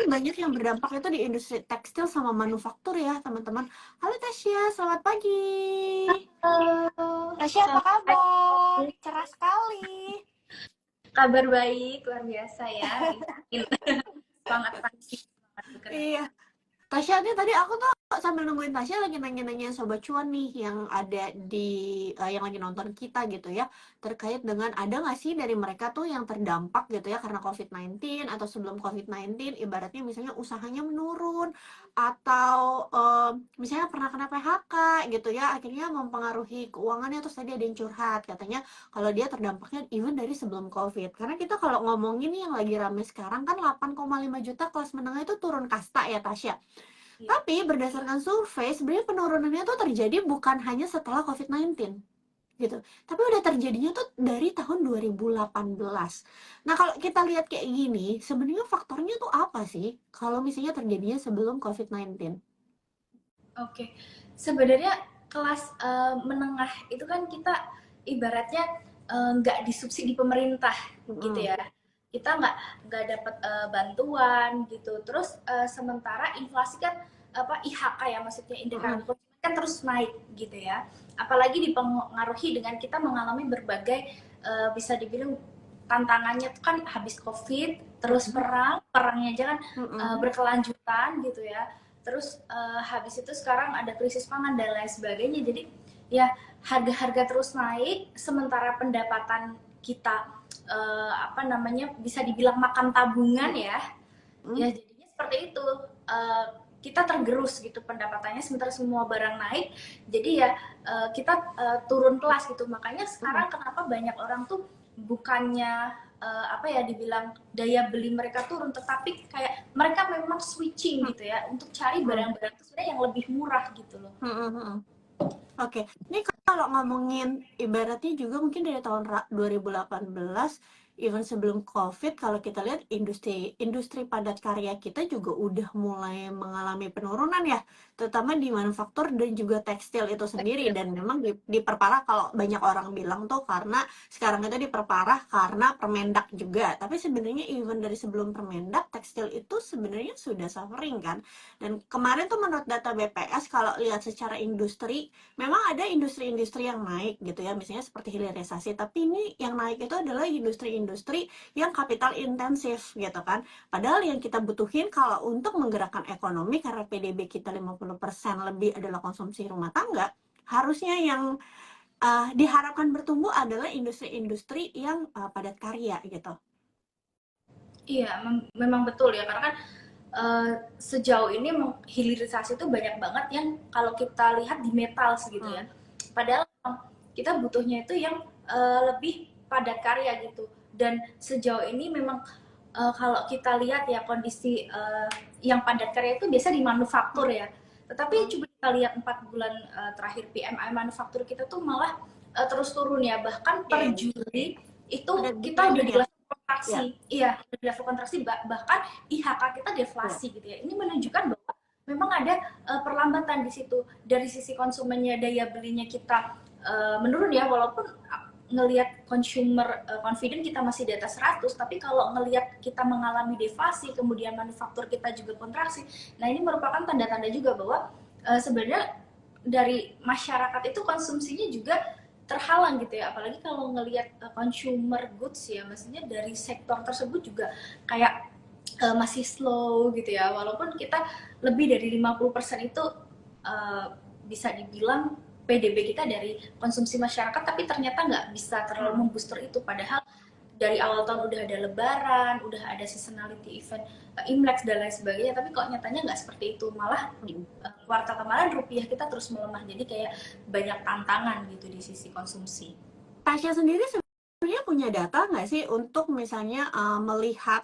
banyak yang berdampak itu di industri tekstil sama manufaktur ya, teman-teman. Halo Tasya, selamat pagi. Halo, Tasya, apa selamat kabar? pagi. Cerah sekali. Kabar baik, luar biasa ya hari ini. Semangat pagi, semangat bekerja. Iya. Tasya nih tadi aku tuh sambil nungguin Tasya lagi nanya-nanya Sobat Cuan nih yang ada yang lagi nonton kita gitu ya, terkait dengan ada nggak sih dari mereka tuh yang terdampak gitu ya karena COVID-19 atau sebelum COVID-19, ibaratnya misalnya usahanya menurun atau misalnya pernah kena PHK gitu ya, akhirnya mempengaruhi keuangannya. Terus tadi ada yang curhat katanya kalau dia terdampaknya even dari sebelum COVID. Karena kita kalau ngomongin nih yang lagi rame sekarang kan 8,5 juta kelas menengah itu turun kasta ya Tasya. Iya. Tapi berdasarkan survei, sebenarnya penurunannya tuh terjadi bukan hanya setelah COVID-19 gitu. Tapi udah terjadinya tuh dari tahun 2018. Nah, kalau kita lihat kayak gini, sebenarnya faktornya tuh apa sih kalau misalnya terjadinya sebelum COVID-19? Oke, sebenarnya kelas menengah itu kan kita ibaratnya nggak disubsidi pemerintah gitu Mm-mm. ya. Kita nggak dapat bantuan gitu. Terus sementara inflasi kan apa IHK ya maksudnya indeks harga Mm-mm. konsumen kan terus naik gitu ya. Apalagi dipengaruhi dengan kita mengalami berbagai bisa dibilang tantangannya tuh kan habis COVID, terus Mm-mm. perangnya aja kan Mm-mm. berkelanjutan gitu ya. Terus habis itu sekarang ada krisis pangan dan lain sebagainya. Jadi ya harga-harga terus naik, sementara pendapatan kita apa namanya bisa dibilang makan tabungan ya. Ya Mm-mm. jadinya seperti itu. Kita tergerus gitu pendapatannya sementara semua barang naik. Jadi ya kita turun kelas gitu. Makanya Mm-mm. sekarang kenapa banyak orang tuh bukannya apa ya dibilang daya beli mereka turun, tetapi kayak mereka memang switching gitu ya untuk cari Mm-mm. barang-barang itu sebenarnya yang lebih murah gitu loh. Mm-mm. Oke, ini kalau ngomongin ibaratnya juga mungkin dari tahun 2018, even sebelum COVID, kalau kita lihat industri industri padat karya kita juga udah mulai mengalami penurunan ya, terutama di manufaktur dan juga tekstil itu sendiri. Dan memang diperparah kalau banyak orang bilang tuh karena sekarang itu diperparah karena Permendak juga. Tapi sebenarnya even dari sebelum Permendak, tekstil itu sebenarnya sudah suffering kan. Dan kemarin tuh menurut data BPS kalau lihat secara industri, memang ada industri-industri yang naik gitu ya, misalnya seperti hilirisasi, tapi ini yang naik itu adalah industri-industri yang kapital intensif gitu kan. Padahal yang kita butuhin kalau untuk menggerakkan ekonomi, karena PDB kita 50% lebih adalah konsumsi rumah tangga, harusnya yang diharapkan bertumbuh adalah industri-industri yang padat karya gitu. Iya, memang betul ya karena kan sejauh ini hilirisasi itu banyak banget yang kalau kita lihat di metal segitu ya. Hmm. Padahal kita butuhnya itu yang lebih padat karya gitu. Dan sejauh ini memang kalau kita lihat ya kondisi yang padat karya itu biasa di manufaktur ya. Tetapi Hmm. coba kita lihat 4 bulan terakhir PMI manufaktur kita tuh malah terus turun ya. Bahkan Ya, per ya. Juli itu Udah kita udah declining di ya. level kontraksi. Ya. Iya, udah di level kontraksi bahkan IHK kita Ya. deflasi gitu ya. Ini menunjukkan bahwa memang ada perlambatan di situ dari sisi konsumennya, daya belinya kita menurun ya, walaupun ngelihat consumer confident kita masih di atas 100, tapi kalau ngelihat kita mengalami deflasi kemudian manufaktur kita juga kontraksi, nah ini merupakan tanda-tanda juga bahwa sebenarnya dari masyarakat itu konsumsinya juga terhalang gitu ya, apalagi kalau ngelihat consumer goods ya, maksudnya dari sektor tersebut juga kayak masih slow gitu ya, walaupun kita lebih dari 50% itu bisa dibilang PDB kita dari konsumsi masyarakat, tapi ternyata nggak bisa terlalu Hmm. membooster itu, padahal dari awal tahun udah ada lebaran, udah ada seasonality event, Imlek dan lain sebagainya, tapi kok nyatanya nggak seperti itu, malah di Hmm. kuartal kemarin rupiah kita terus melemah, jadi kayak banyak tantangan gitu di sisi konsumsi. Tasya sendiri sebenarnya punya data nggak sih untuk misalnya melihat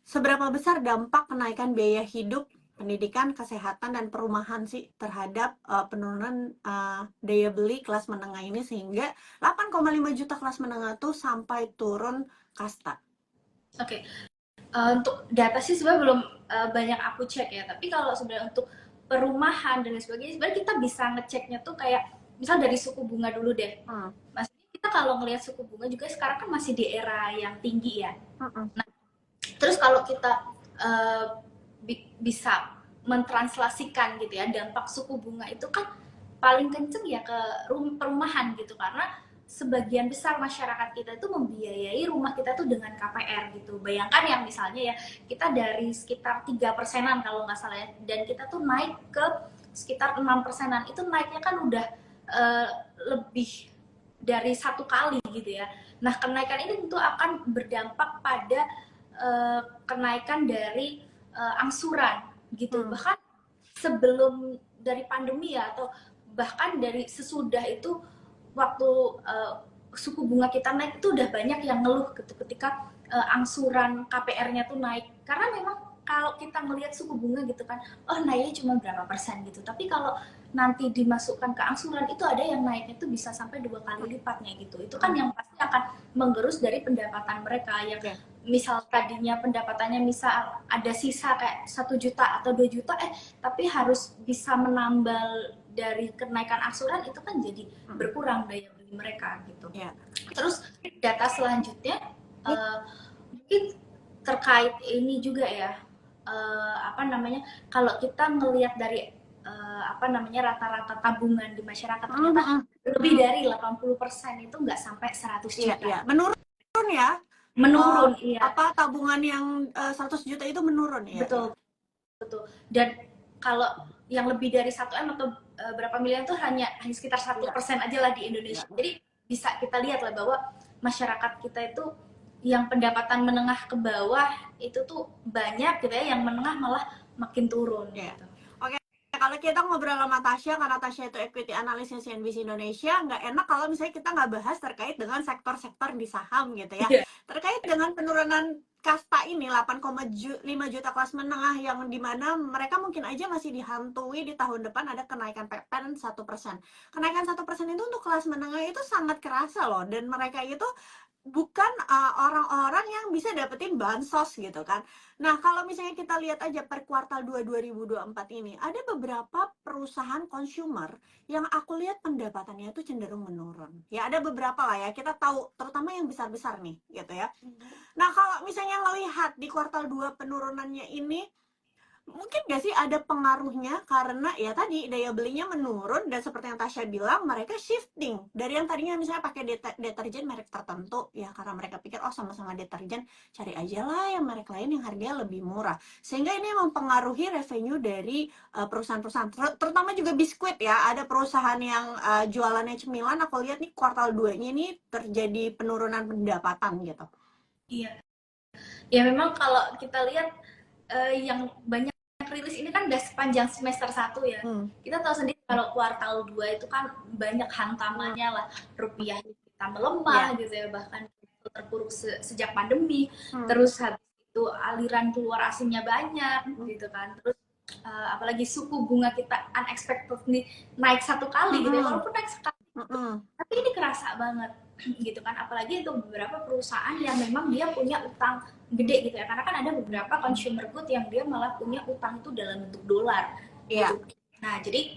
seberapa besar dampak kenaikan biaya hidup, pendidikan, kesehatan, dan perumahan sih terhadap penurunan daya beli kelas menengah ini sehingga 8,5 juta kelas menengah tuh sampai turun kasta? Oke, untuk data sih sebenarnya belum banyak aku cek ya, tapi kalau sebenarnya untuk perumahan dan lain sebagainya, sebenarnya kita bisa ngeceknya tuh kayak misal dari suku bunga dulu deh. Hmm. Maksudnya kita kalau ngelihat suku bunga juga sekarang kan masih di era yang tinggi ya. Hmm. Nah, terus kalau kita uh, bisa mentranslasikan gitu ya, dampak suku bunga itu kan paling kenceng ya ke perumahan gitu, karena sebagian besar masyarakat kita itu membiayai rumah kita tuh dengan KPR gitu. Bayangkan yang misalnya ya, kita dari sekitar 3%-an kalau nggak salah ya, dan kita tuh naik ke sekitar 6%-an, itu naiknya kan udah lebih dari 1 kali gitu ya. Nah, kenaikan ini tentu akan berdampak pada kenaikan dari angsuran gitu. Bahkan sebelum dari pandemi ya, atau bahkan dari sesudah itu, waktu suku bunga kita naik itu udah banyak yang ngeluh gitu ketika angsuran KPR-nya tuh naik, karena memang kalau kita ngelihat suku bunga gitu kan, oh naiknya cuma berapa persen gitu, tapi kalau nanti dimasukkan ke angsuran itu ada yang naiknya itu bisa sampai 2 kali lipatnya gitu. Itu kan yang pasti akan menggerus dari pendapatan mereka yang misal tadinya pendapatannya misal ada sisa kayak 1 juta atau 2 juta, tapi harus bisa menambal dari kenaikan angsuran, itu kan jadi berkurang daya beli mereka gitu. Terus data selanjutnya mungkin terkait ini juga ya, kalau kita ngelihat dari rata-rata tabungan di masyarakat, ternyata lebih dari 80% itu nggak sampai 100 juta. Menurun ya? Menurun, iya. Tabungan yang 100 juta itu menurun ya? Betul. Dan kalau yang lebih dari 1M atau berapa miliar tuh hanya sekitar 1% aja lah di Indonesia. Jadi bisa kita lihat lah bahwa masyarakat kita itu yang pendapatan menengah ke bawah itu tuh banyak gitu ya, yang menengah malah makin turun gitu. Kalau kita ngobrol sama Tasya, karena Tasya itu equity analyst CNBC Indonesia, nggak enak kalau misalnya kita nggak bahas terkait dengan sektor-sektor di saham gitu ya. Terkait dengan penurunan kasta ini, 8,5 juta kelas menengah, yang dimana mereka mungkin aja masih dihantui di tahun depan ada kenaikan PPN 1%. Kenaikan 1% itu untuk kelas menengah itu sangat kerasa loh, dan mereka itu bukan orang-orang yang bisa dapetin bansos gitu kan. Nah, kalau misalnya kita lihat aja per kuartal 2 2024 ini, ada beberapa perusahaan consumer yang aku lihat pendapatannya itu cenderung menurun. Ya, ada beberapa lah ya, kita tahu, terutama yang besar-besar nih, gitu ya. Nah, kalau misalnya ngelihat di kuartal 2 penurunannya ini, mungkin nggak sih ada pengaruhnya karena ya tadi daya belinya menurun, dan seperti yang Tasya bilang, mereka shifting dari yang tadinya misalnya pakai deterjen merek tertentu ya, karena mereka pikir oh sama-sama deterjen, cari aja lah yang merek lain yang harganya lebih murah, sehingga ini mempengaruhi revenue dari perusahaan-perusahaan, terutama juga biskuit ya. Ada perusahaan yang jualannya cemilan, aku lihat nih kuartal 2-nya ini terjadi penurunan pendapatan gitu. Iya. Ya memang kalau kita lihat yang banyak rilis ini kan udah sepanjang semester 1 ya. Kita tahu sendiri kalau kuartal 2 itu kan banyak hantamannya lah, rupiah kita melemah gitu ya, bahkan terpuruk sejak pandemi. Terus habis itu aliran keluar asingnya banyak gitu kan. Terus apalagi suku bunga kita unexpectedly naik 1 kali gitu ya, walaupun naik sekali tapi ini kerasa banget gitu kan. Apalagi itu beberapa perusahaan yang memang dia punya utang gede gitu ya, karena kan ada beberapa consumer good yang dia malah punya utang itu dalam bentuk dolar gitu. Nah, jadi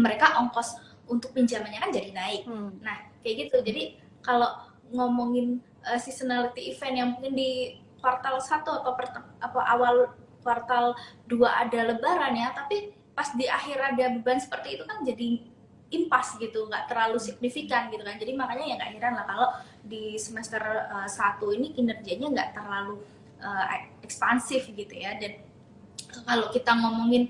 mereka ongkos untuk pinjamannya kan jadi naik. Nah, kayak gitu. Jadi kalau ngomongin seasonality event yang mungkin di kuartal 1 atau awal kuartal 2 ada lebaran ya, tapi pas di akhir ada beban seperti itu kan jadi impas gitu, nggak terlalu signifikan gitu kan. Jadi makanya ya nggak heran lah kalau di semester 1 ini kinerjanya nggak terlalu ekspansif gitu ya. Dan kalau kita ngomongin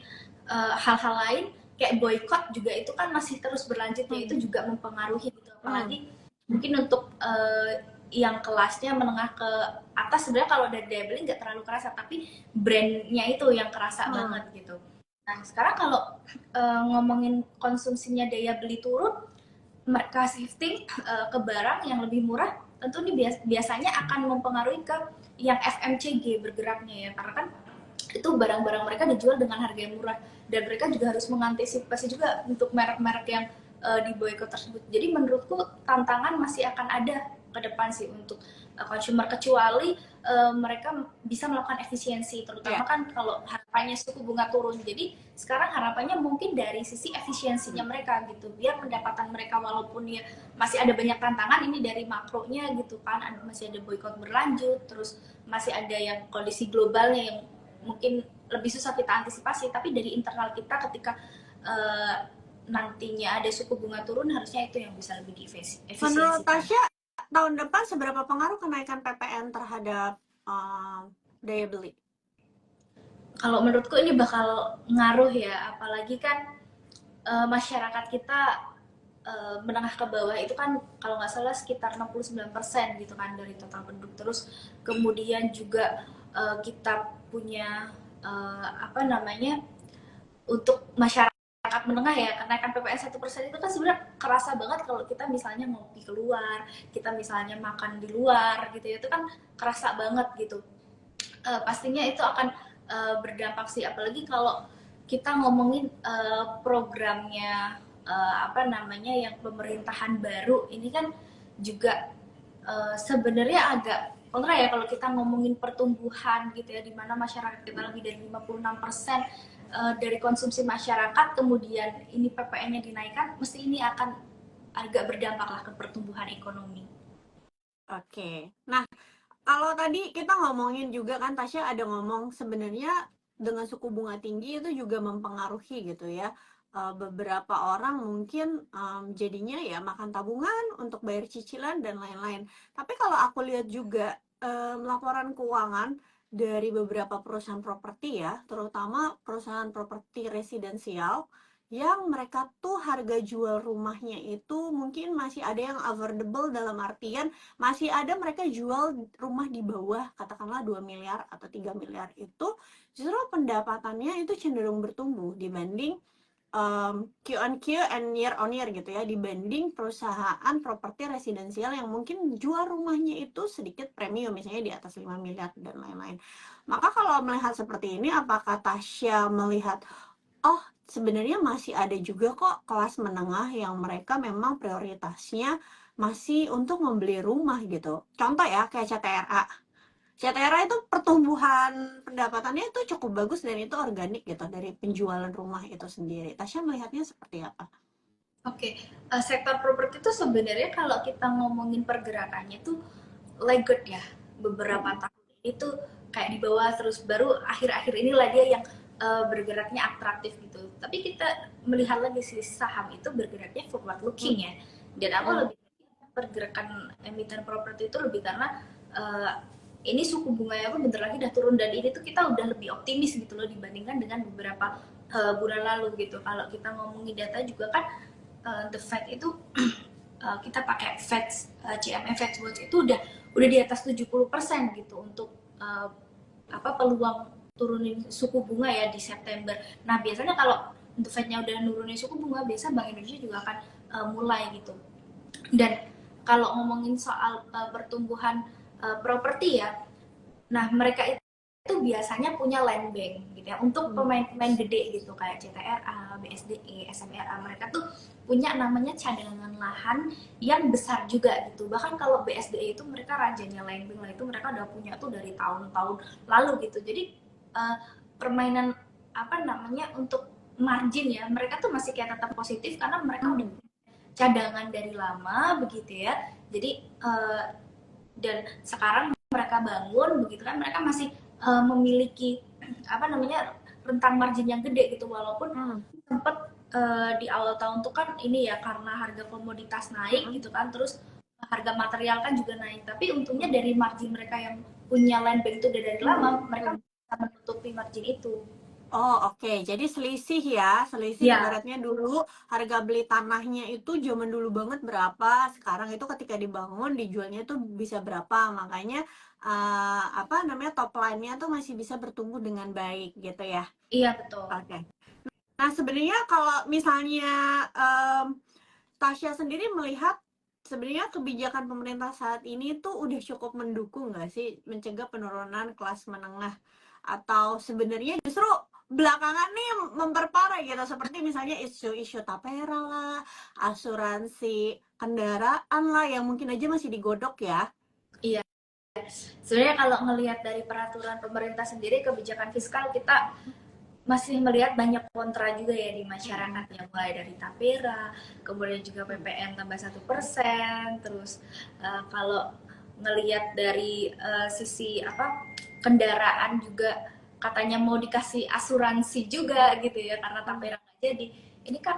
hal-hal lain kayak boykot juga itu kan masih terus berlanjut ya, itu juga mempengaruhi gitu. Apalagi mungkin untuk yang kelasnya menengah ke atas, sebenarnya kalau dari daya beli nggak terlalu kerasa, tapi brandnya itu yang kerasa banget gitu. Nah, sekarang kalau ngomongin konsumsinya daya beli turun, mereka shifting ke barang yang lebih murah, tentu ini biasanya akan mempengaruhi ke yang FMCG bergeraknya ya, karena kan itu barang-barang mereka dijual dengan harga yang murah, dan mereka juga harus mengantisipasi juga untuk merek-merek yang di boykot tersebut. Jadi menurutku tantangan masih akan ada ke depan sih untuk consumer, kecuali mereka bisa melakukan efisiensi, terutama kan kalau harapannya suku bunga turun. Jadi sekarang harapannya mungkin dari sisi efisiensinya mereka gitu, biar pendapatan mereka walaupun ya masih ada banyak tantangan ini dari makronya gitu kan, masih ada boykot berlanjut, terus masih ada yang kondisi globalnya yang mungkin lebih susah kita antisipasi, tapi dari internal kita ketika nantinya ada suku bunga turun, harusnya itu yang bisa lebih Menurut diefisiensikan. Tasya, tahun depan seberapa pengaruh kenaikan PPN terhadap daya beli? Kalau menurutku ini bakal ngaruh ya, apalagi kan masyarakat kita menengah ke bawah itu kan kalau nggak salah sekitar 69% gitu kan dari total penduduk. Terus kemudian juga kita punya apa namanya, untuk masyarakat menengah ya, kenaikan PPN 1% itu kan sebenarnya kerasa banget kalau kita misalnya ngopi keluar, kita misalnya makan di luar gitu ya, itu kan kerasa banget gitu. Pastinya itu akan berdampak sih, apalagi kalau kita ngomongin programnya apa namanya yang pemerintahan baru ini kan juga sebenarnya agak kontra ya kalau kita ngomongin pertumbuhan gitu ya, di mana masyarakat kita lebih dari 56% dari konsumsi masyarakat, kemudian ini PPN-nya dinaikkan, mesti ini akan agak berdampak lah ke pertumbuhan ekonomi. Oke. Nah, kalau tadi kita ngomongin juga kan Tasya ada ngomong sebenarnya dengan suku bunga tinggi itu juga mempengaruhi gitu ya. Beberapa orang mungkin jadinya ya makan tabungan untuk bayar cicilan dan lain-lain. Tapi kalau aku lihat juga laporan keuangan dari beberapa perusahaan properti ya, terutama perusahaan properti residensial yang mereka tuh harga jual rumahnya itu mungkin masih ada yang affordable dalam artian masih ada mereka jual rumah di bawah katakanlah 2 miliar atau 3 miliar itu justru pendapatannya itu cenderung bertumbuh dibanding Q on Q and year on year gitu ya, dibanding perusahaan properti residensial yang mungkin jual rumahnya itu sedikit premium misalnya di atas 5 miliar dan lain-lain. Maka kalau melihat seperti ini apakah Tasya melihat oh sebenarnya masih ada juga kok kelas menengah yang mereka memang prioritasnya masih untuk membeli rumah gitu. Contoh ya kayak CTRA. CTRA itu pertumbuhan pendapatannya itu cukup bagus dan itu organik gitu dari penjualan rumah itu sendiri. Tasya melihatnya seperti apa? Oke, sektor properti itu sebenarnya kalau kita ngomongin pergerakannya tuh lagged ya, beberapa tahun ini tuh kayak di bawah, terus baru akhir-akhir inilah dia yang bergeraknya atraktif gitu. Tapi kita melihat lagi sih saham itu bergeraknya forward looking ya. Dan aku Hmm. lebih pergerakan emiten properti itu lebih karena eh, ini suku bunganya pun bentar lagi udah turun, dan ini tuh kita udah lebih optimis gitu loh dibandingkan dengan beberapa bulan lalu gitu. Kalau kita ngomongin data juga kan The Fed itu kita pakai Fed CME Fed Watch itu udah di atas 70% gitu untuk apa peluang turunin suku bunga ya di September. Nah, biasanya kalau untuk Fed-nya udah nurunin suku bunga, biasa Bank Indonesia juga akan mulai gitu. Dan kalau ngomongin soal pertumbuhan properti ya, nah mereka itu biasanya punya land bank gitu ya untuk pemain-pemain gede gitu kayak CTRA, BSDE, SMRA. Mereka tuh punya namanya cadangan lahan yang besar juga gitu. Bahkan kalau BSDE itu mereka rajanya land bank lah, itu mereka udah punya tuh dari tahun-tahun lalu gitu. Jadi uh, permainan apa namanya untuk margin ya, mereka tuh masih kayak tetap positif karena mereka udah cadangan dari lama begitu ya. Jadi dan sekarang mereka bangun begitu kan, mereka masih memiliki apa namanya rentang margin yang gede gitu, walaupun sempat di awal tahun tuh kan ini ya karena harga komoditas naik gitu kan, terus harga material kan juga naik, tapi untungnya dari margin mereka yang punya land bank itu udah dari lama, mereka bisa menutupi margin itu. Oh oke, jadi selisih ya, selisih Ya, ibaratnya dulu harga beli tanahnya itu zaman dulu banget berapa, sekarang itu ketika dibangun dijualnya tuh bisa berapa, makanya apa namanya top line-nya tuh masih bisa bertumbuh dengan baik gitu ya. iya betul. Oke. Nah sebenarnya kalau misalnya Tasya sendiri melihat sebenarnya kebijakan pemerintah saat ini tuh udah cukup mendukung nggak sih mencegah penurunan kelas menengah atau sebenarnya justru belakangan nih memperparah gitu seperti misalnya isu-isu tapera lah, asuransi kendaraan lah yang mungkin aja masih digodok ya. Iya, sebenarnya kalau ngelihat dari peraturan pemerintah sendiri, kebijakan fiskal kita masih melihat banyak kontra juga ya di masyarakatnya, mulai dari tapera, kemudian juga PPN tambah 1%, terus kalau ngelihat dari sisi apa kendaraan juga katanya mau dikasih asuransi juga gitu ya karena tapera nggak jadi. Ini kan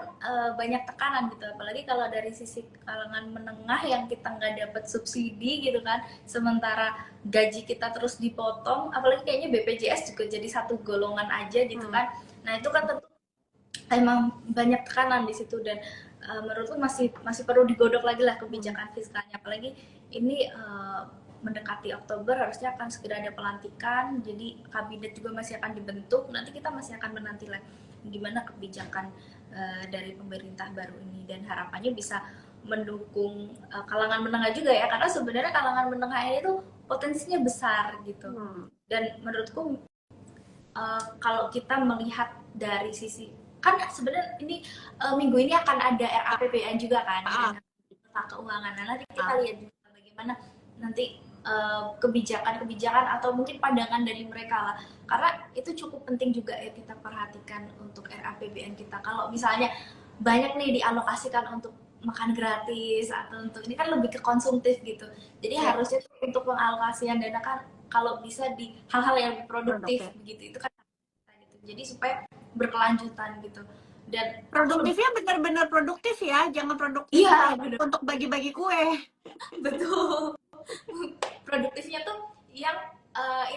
banyak tekanan gitu, apalagi kalau dari sisi kalangan menengah yang kita nggak dapat subsidi gitu kan, sementara gaji kita terus dipotong, apalagi kayaknya BPJS juga jadi satu golongan aja gitu kan. Nah itu kan tentu emang banyak tekanan di situ, dan menurutku masih perlu digodok lagi lah kebijakan fiskalnya, apalagi ini mendekati Oktober harusnya akan segera ada pelantikan, jadi kabinet juga masih akan dibentuk, nanti kita masih akan menanti lagi gimana kebijakan dari pemerintah baru ini, dan harapannya bisa mendukung kalangan menengah juga ya, karena sebenarnya kalangan menengah ini tuh potensinya besar gitu. Dan menurutku kalau kita melihat dari sisi, kan sebenarnya ini minggu ini akan ada RAPBN juga kan, tentang keuangan. Nah, nanti kita lihat juga bagaimana nanti kebijakan-kebijakan atau mungkin pandangan dari mereka lah, karena itu cukup penting juga ya kita perhatikan untuk RAPBN kita. Kalau misalnya banyak nih dialokasikan untuk makan gratis atau untuk ini kan lebih ke konsumtif gitu, jadi harusnya untuk pengalokasian dana kan kalau bisa di hal-hal yang produktif gitu, itu kan gitu. Jadi supaya berkelanjutan gitu, dan produktifnya benar-benar produktif ya, jangan produktif untuk bagi-bagi kue. Betul. Produktifnya tuh yang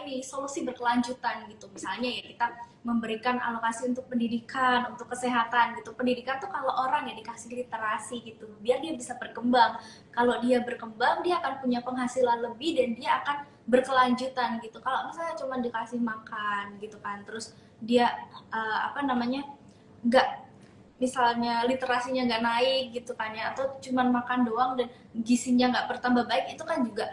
ini solusi berkelanjutan gitu, misalnya ya kita memberikan alokasi untuk pendidikan, untuk kesehatan gitu. Pendidikan tuh kalau orang ya dikasih literasi gitu, biar dia bisa berkembang. Kalau dia berkembang, dia akan punya penghasilan lebih dan dia akan berkelanjutan gitu. Kalau misalnya cuma dikasih makan gitu kan, terus dia nggak, misalnya literasinya nggak naik gitu kan ya, atau cuman makan doang dan gizinya nggak bertambah baik, itu kan juga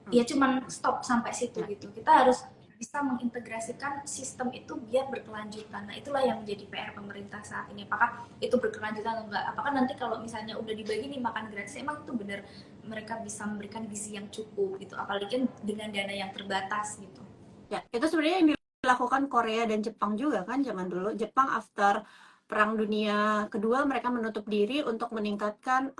ya cuman stop sampai situ gitu. Kita harus bisa mengintegrasikan sistem itu biar berkelanjutan. Nah itulah yang menjadi PR pemerintah saat ini, apakah itu berkelanjutan atau enggak, apakah nanti kalau misalnya udah dibagi nih makan gratis, emang itu benar mereka bisa memberikan gizi yang cukup gitu, apalagi dengan dana yang terbatas gitu. Ya, itu sebenarnya yang dilakukan Korea dan Jepang juga kan zaman dulu. Jepang after Perang Dunia Kedua mereka menutup diri untuk meningkatkan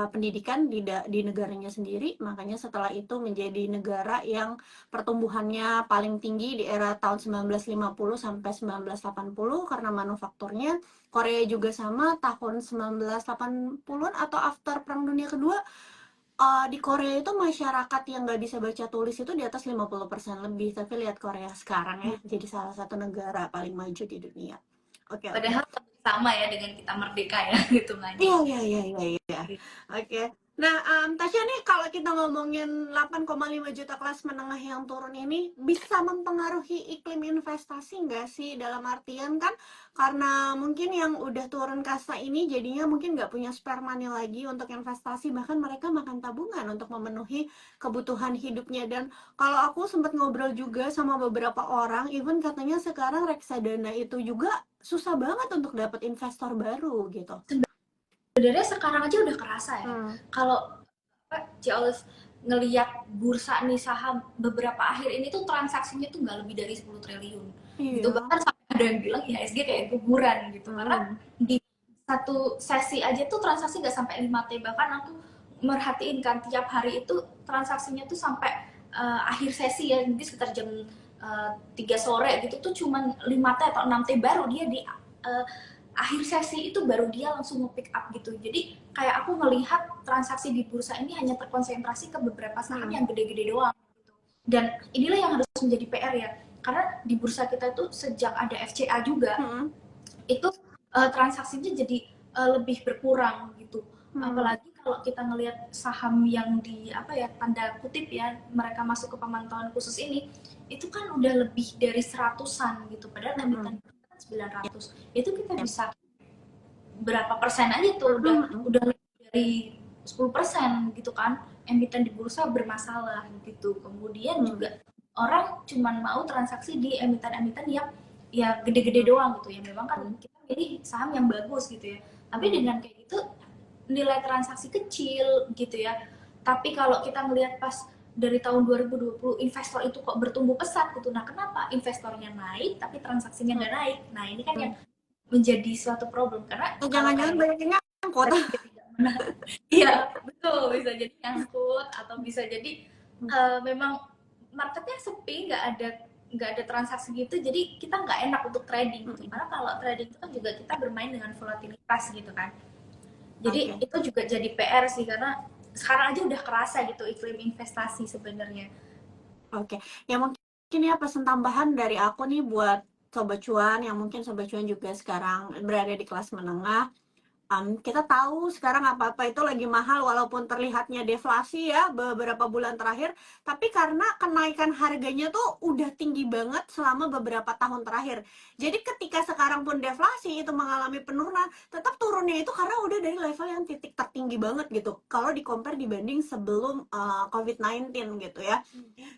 pendidikan di negaranya sendiri. Makanya setelah itu menjadi negara yang pertumbuhannya paling tinggi di era tahun 1950 sampai 1980 karena manufakturnya. Korea juga sama, tahun 1980-an atau after Perang Dunia Kedua di Korea itu masyarakat yang nggak bisa baca tulis itu di atas 50% lebih. Tapi lihat Korea sekarang ya, jadi salah satu negara paling maju di dunia. Oke. Padahal sama ya dengan kita merdeka ya gitu kan. Iya. Oke. Nah, Tasya nih kalau kita ngomongin 8,5 juta kelas menengah yang turun ini bisa mempengaruhi iklim investasi nggak sih? Dalam artian kan karena mungkin yang udah turun kasta ini jadinya mungkin nggak punya spare money lagi untuk investasi, bahkan mereka makan tabungan untuk memenuhi kebutuhan hidupnya. Dan kalau aku sempat ngobrol juga sama beberapa orang, even katanya sekarang reksadana itu juga susah banget untuk dapat investor baru gitu. Sebenarnya sekarang aja udah kerasa ya. Kalau Cialis ngelihat bursa nih saham beberapa akhir ini tuh transaksinya tuh nggak lebih dari 10 triliun. Gitu, bahkan sampai ada yang bilang IHSG kayak kuburan gitu. Karena di satu sesi aja tuh transaksi nggak sampai 5T, bahkan aku merhatiin kan tiap hari itu transaksinya tuh sampai akhir sesi ya, mungkin sekitar jam 3 sore gitu tuh cuman 5T atau 6T baru dia di akhir sesi itu baru dia langsung nge-pick up gitu. Jadi kayak aku melihat transaksi di bursa ini hanya terkonsentrasi ke beberapa saham yang gede-gede doang gitu. Dan inilah yang harus menjadi PR ya. Karena di bursa kita itu sejak ada FCA juga, itu transaksinya jadi lebih berkurang gitu. Apalagi kalau kita ngelihat saham yang di tanda kutip ya, mereka masuk ke pemantauan khusus ini, itu kan udah lebih dari 100-an gitu. Padahal emiten 900, itu kita bisa berapa persen aja tuh, udah lebih dari 10% gitu kan, emiten di bursa bermasalah gitu. Kemudian juga orang cuman mau transaksi di emiten-emiten yang ya gede-gede doang gitu, yang memang kan kita pilih saham yang bagus gitu ya, tapi dengan kayak gitu nilai transaksi kecil gitu ya. Tapi kalau kita ngelihat pas dari tahun 2020 investor itu kok bertumbuh pesat gitu. Nah kenapa investornya naik tapi transaksinya nggak naik? Nah ini kan yang menjadi suatu problem, karena jangan-jangan banyak yang nyangkut. Iya betul, bisa jadi nyangkut atau bisa jadi memang marketnya sepi, nggak ada nggak ada transaksi gitu, jadi kita nggak enak untuk trading gitu. Mm-mm. Karena kalau trading itu kan juga kita bermain dengan volatilitas gitu kan. Jadi Oke, itu juga jadi PR sih, karena sekarang aja udah kerasa gitu iklim investasi sebenarnya. oke. Ya mungkin ya pesan tambahan dari aku nih buat Sobat Cuan, yang mungkin Sobat Cuan juga sekarang berada di kelas menengah. Kita tahu sekarang apa-apa itu lagi mahal walaupun terlihatnya deflasi ya beberapa bulan terakhir, tapi karena kenaikan harganya tuh udah tinggi banget selama beberapa tahun terakhir. Jadi ketika sekarang pun deflasi itu mengalami penurunan, tetap turunnya itu karena udah dari level yang titik tertinggi banget gitu. Kalau di compare dibanding sebelum COVID-19 gitu ya.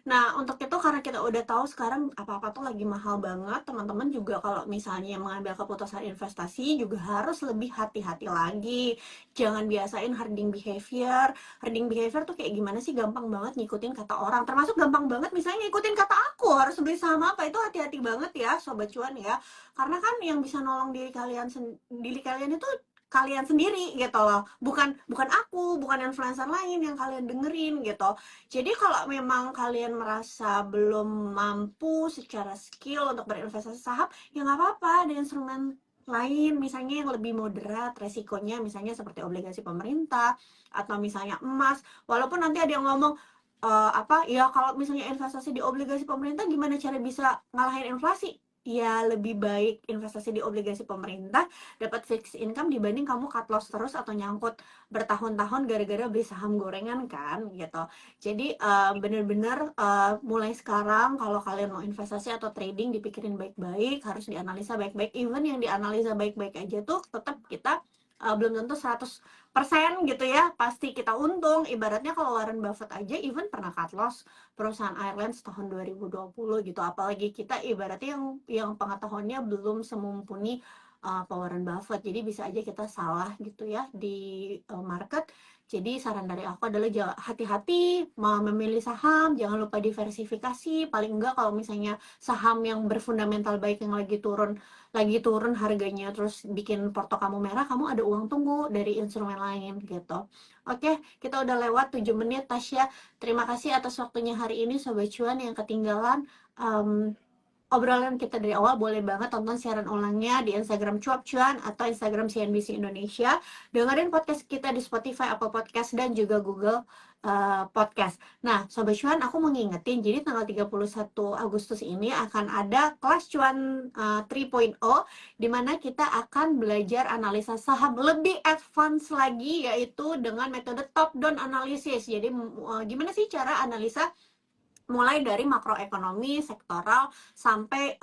Nah, untuk itu karena kita udah tahu sekarang apa-apa tuh lagi mahal banget, teman-teman juga kalau misalnya mengambil keputusan investasi juga harus lebih hati-hati lagi. Jangan biasain herding behavior. Herding behavior tuh kayak gimana sih? Gampang banget ngikutin kata orang. Termasuk gampang banget misalnya ngikutin kata aku harus beli saham apa. Itu hati-hati banget ya, Sobat Cuan ya. Karena kan yang bisa nolong diri kalian itu kalian sendiri gitu loh. Bukan bukan aku, bukan influencer lain yang kalian dengerin gitu. Jadi kalau memang kalian merasa belum mampu secara skill untuk berinvestasi saham, ya nggak apa-apa, ada instrumen lain misalnya yang lebih moderat resikonya, misalnya seperti obligasi pemerintah atau misalnya emas. Walaupun nanti ada yang ngomong apa ya, kalau misalnya investasi di obligasi pemerintah gimana cara bisa ngalahin inflasi? Ya lebih baik investasi di obligasi pemerintah dapat fixed income dibanding kamu cut loss terus atau nyangkut bertahun-tahun gara-gara beli saham gorengan kan gitu. Jadi bener-bener mulai sekarang kalau kalian mau investasi atau trading dipikirin baik-baik, harus dianalisa baik-baik. Even yang dianalisa baik-baik aja tuh tetap kita belum tentu 100% gitu ya, pasti kita untung. Ibaratnya kalau Warren Buffett aja even pernah cut loss perusahaan Airlines tahun 2020 gitu. Apalagi kita ibaratnya yang pengetahuannya belum semumpuni Pak Warren Buffett. Jadi bisa aja kita salah gitu ya di market. Jadi saran dari aku adalah hati-hati memilih saham, jangan lupa diversifikasi. Paling enggak kalau misalnya saham yang berfundamental baik yang lagi turun harganya terus bikin porto kamu merah, kamu ada uang tunggu dari instrumen lain gitu. Oke, kita udah lewat 7 menit Tasya. Terima kasih atas waktunya hari ini Sobat Cuan yang ketinggalan. Um, Obrolan kita dari awal, boleh banget tonton siaran ulangnya di Instagram Cuap Cuan atau Instagram CNBC Indonesia. Dengerin podcast kita di Spotify, Apple Podcast, dan juga Google Podcast. Nah, Sobat Cuan, aku mau ngingetin, jadi tanggal 31 Agustus ini akan ada kelas Cuan 3.0, di mana kita akan belajar analisa saham lebih advance lagi, yaitu dengan metode top-down analysis. Jadi, gimana sih cara analisa mulai dari makroekonomi, sektoral sampai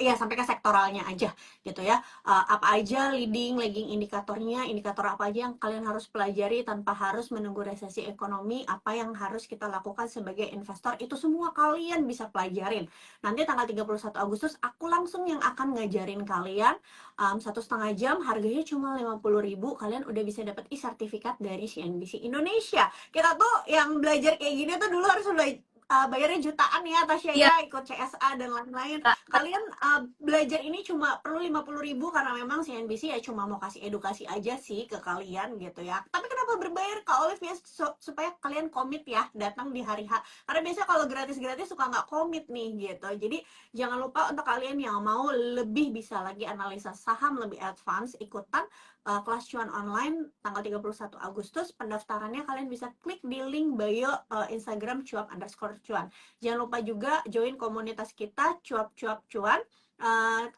ya sampai ke sektoralnya aja gitu ya. Apa aja leading, lagging indikatornya, indikator apa aja yang kalian harus pelajari tanpa harus menunggu resesi ekonomi, apa yang harus kita lakukan sebagai investor, itu semua kalian bisa pelajarin. Nanti tanggal 31 Agustus aku langsung yang akan ngajarin kalian 1,5 jam, harganya cuma 50.000, kalian udah bisa dapat e-sertifikat dari CNBC Indonesia. Kita tuh yang belajar kayak gini tuh dulu harus bayarnya jutaan ya Tasya Iya, ya, ikut CSA dan lain-lain. Kalian belajar ini cuma perlu 50.000 karena memang CNBC ya cuma mau kasih edukasi aja sih ke kalian gitu ya. Tapi kenapa berbayar Kak Olive ya? Supaya kalian komit ya datang di hari H. Karena biasanya kalau gratis-gratis suka nggak komit nih gitu. Jadi jangan lupa untuk kalian yang mau lebih bisa lagi analisa saham lebih advance, ikutan kelas cuan online tanggal 31 Agustus. Pendaftarannya kalian bisa klik di link bio Instagram cuap_cuan. Jangan lupa juga join komunitas kita cuap-cuap-cuan.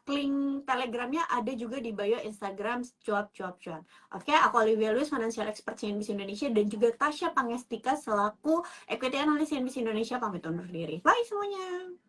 Link telegramnya ada juga di bio Instagram cuap-cuap-cuan. Oke, aku Olivia Luis, Financial Expert CNBC Indonesia, dan juga Tasya Pangestika selaku Equity Analyst CNBC Indonesia, pamit undur diri. Bye semuanya.